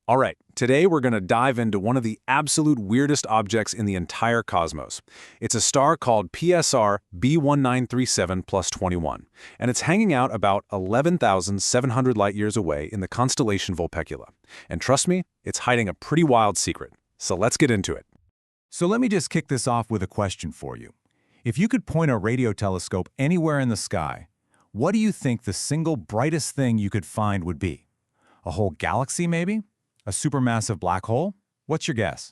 All right, today we're going to dive into one of the absolute weirdest objects in the entire cosmos. It's a star called PSR B1937+21, and it's hanging out about 11,700 light-years away in the constellation Vulpecula. And trust me, it's hiding a pretty wild secret. So let's get into it. So let me just kick this off with a question for you. If you could point a radio telescope anywhere in the sky, what do you think the single brightest thing you could find would be? A whole galaxy, maybe? A supermassive black hole? What's your guess?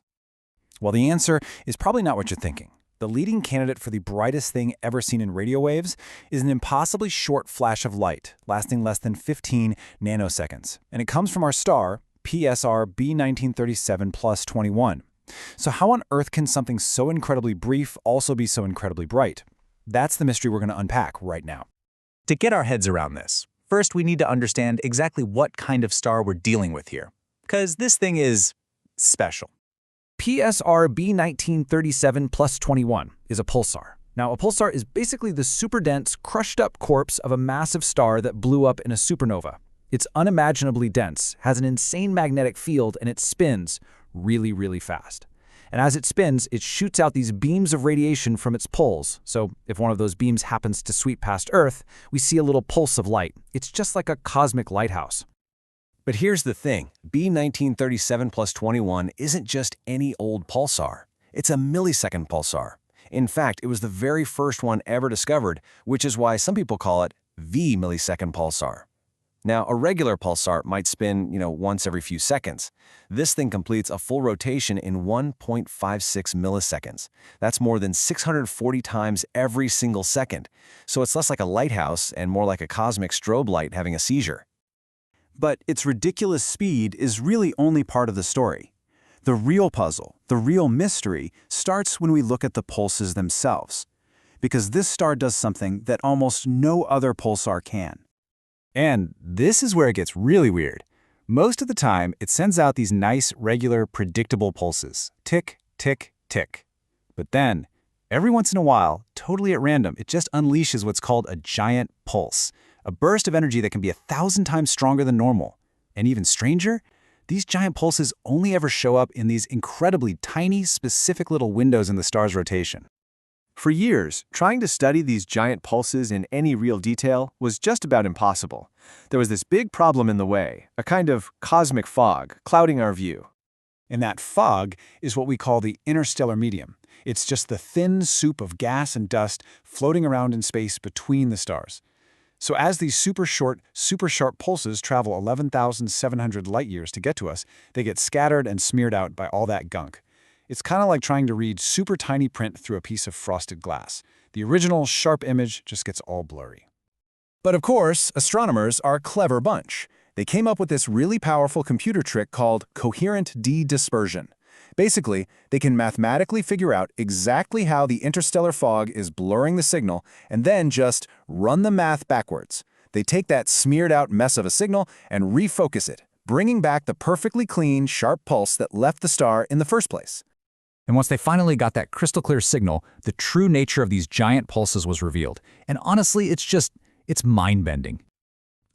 Well, the answer is probably not what you're thinking. The leading candidate for the brightest thing ever seen in radio waves is an impossibly short flash of light, lasting less than 15 nanoseconds. And it comes from our star, PSR B1937+21. So how on earth can something so incredibly brief also be so incredibly bright? That's the mystery we're going to unpack right now. To get our heads around this, first we need to understand exactly what kind of star we're dealing with here. Because this thing is special. PSR B1937+21 is a pulsar. Now, a pulsar is basically the super dense, crushed-up corpse of a massive star that blew up in a supernova. It's unimaginably dense, has an insane magnetic field, and it spins really, really fast. And as it spins, it shoots out these beams of radiation from its poles. So if one of those beams happens to sweep past Earth, we see a little pulse of light. It's just like a cosmic lighthouse. But here's the thing, B1937+21 isn't just any old pulsar. It's a millisecond pulsar. In fact, it was the very first one ever discovered, which is why some people call it the millisecond pulsar. Now, a regular pulsar might spin, once every few seconds. This thing completes a full rotation in 1.56 milliseconds. That's more than 640 times every single second. So it's less like a lighthouse and more like a cosmic strobe light having a seizure. But its ridiculous speed is really only part of the story. The real puzzle, the real mystery, starts when we look at the pulses themselves. Because this star does something that almost no other pulsar can. And this is where it gets really weird. Most of the time, it sends out these nice, regular, predictable pulses. Tick, tick, tick. But then, every once in a while, totally at random, it just unleashes what's called a giant pulse. A burst of energy that can be 1,000 times stronger than normal. And even stranger, these giant pulses only ever show up in these incredibly tiny, specific little windows in the star's rotation. For years, trying to study these giant pulses in any real detail was just about impossible. There was this big problem in the way, a kind of cosmic fog clouding our view. And that fog is what we call the interstellar medium. It's just the thin soup of gas and dust floating around in space between the stars. So as these super short, super sharp pulses travel 11,700 light-years to get to us, they get scattered and smeared out by all that gunk. It's kind of like trying to read super tiny print through a piece of frosted glass. The original sharp image just gets all blurry. But of course, astronomers are a clever bunch. They came up with this really powerful computer trick called coherent de-dispersion. Basically, they can mathematically figure out exactly how the interstellar fog is blurring the signal and then just run the math backwards. They take that smeared-out mess of a signal and refocus it, bringing back the perfectly clean, sharp pulse that left the star in the first place. And once they finally got that crystal clear signal, the true nature of these giant pulses was revealed. And honestly, it's mind-bending.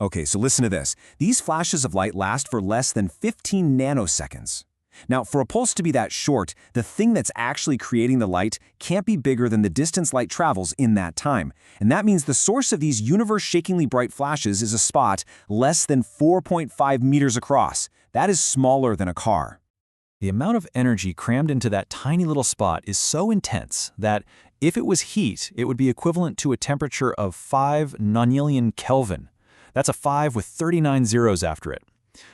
Okay, so listen to this. These flashes of light last for less than 15 nanoseconds. Now, for a pulse to be that short, the thing that's actually creating the light can't be bigger than the distance light travels in that time. And that means the source of these universe-shakingly bright flashes is a spot less than 4.5 meters across. That is smaller than a car. The amount of energy crammed into that tiny little spot is so intense that if it was heat, it would be equivalent to a temperature of 5 nonillion Kelvin. That's a 5 with 39 zeros after it.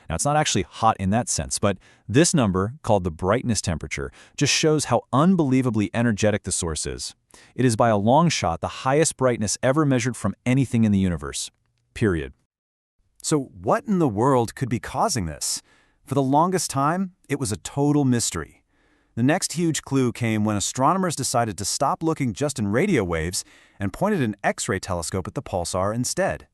Now, it's not actually hot in that sense, but this number, called the brightness temperature, just shows how unbelievably energetic the source is. It is by a long shot the highest brightness ever measured from anything in the universe. Period. So what in the world could be causing this? For the longest time, it was a total mystery. The next huge clue came when astronomers decided to stop looking just in radio waves and pointed an X-ray telescope at the pulsar instead.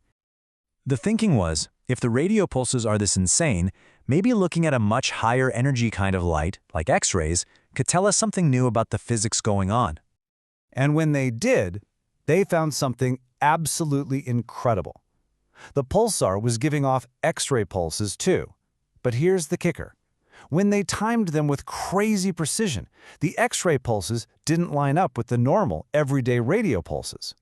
The thinking was, if the radio pulses are this insane, maybe looking at a much higher energy kind of light, like X-rays, could tell us something new about the physics going on. And when they did, they found something absolutely incredible. The pulsar was giving off X-ray pulses too. But here's the kicker. when they timed them with crazy precision, the X-ray pulses didn't line up with the normal, everyday radio pulses.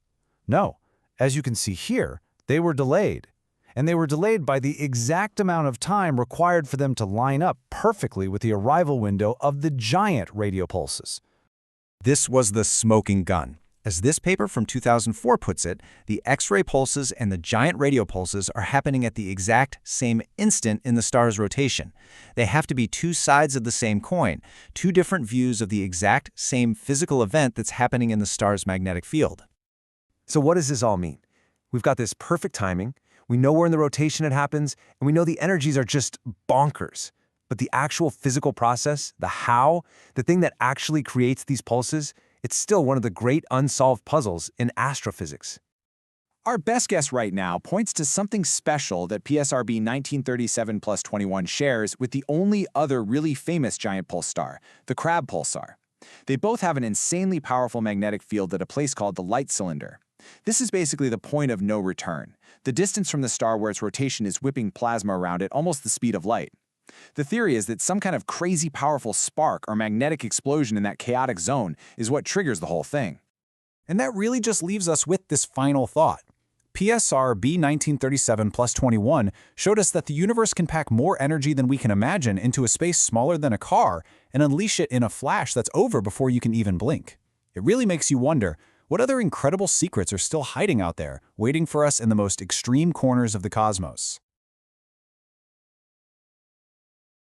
No, as you can see here, they were delayed. And they were delayed by the exact amount of time required for them to line up perfectly with the arrival window of the giant radio pulses. This was the smoking gun. As this paper from 2004 puts it, the X-ray pulses and the giant radio pulses are happening at the exact same instant in the star's rotation. They have to be two sides of the same coin, two different views of the exact same physical event that's happening in the star's magnetic field. So what does this all mean? We've got this perfect timing, we know where in the rotation it happens, and we know the energies are just bonkers. But the actual physical process, the how, the thing that actually creates these pulses, it's still one of the great unsolved puzzles in astrophysics. Our best guess right now points to something special that PSR B1937+21 shares with the only other really famous giant pulse star, the Crab Pulsar. They both have an insanely powerful magnetic field at a place called the light cylinder. This is basically the point of no return, the distance from the star where its rotation is whipping plasma around at almost the speed of light. The theory is that some kind of crazy powerful spark or magnetic explosion in that chaotic zone is what triggers the whole thing. And that really just leaves us with this final thought. PSR B1937+21 showed us that the universe can pack more energy than we can imagine into a space smaller than a car and unleash it in a flash that's over before you can even blink. It really makes you wonder, what other incredible secrets are still hiding out there, waiting for us in the most extreme corners of the cosmos?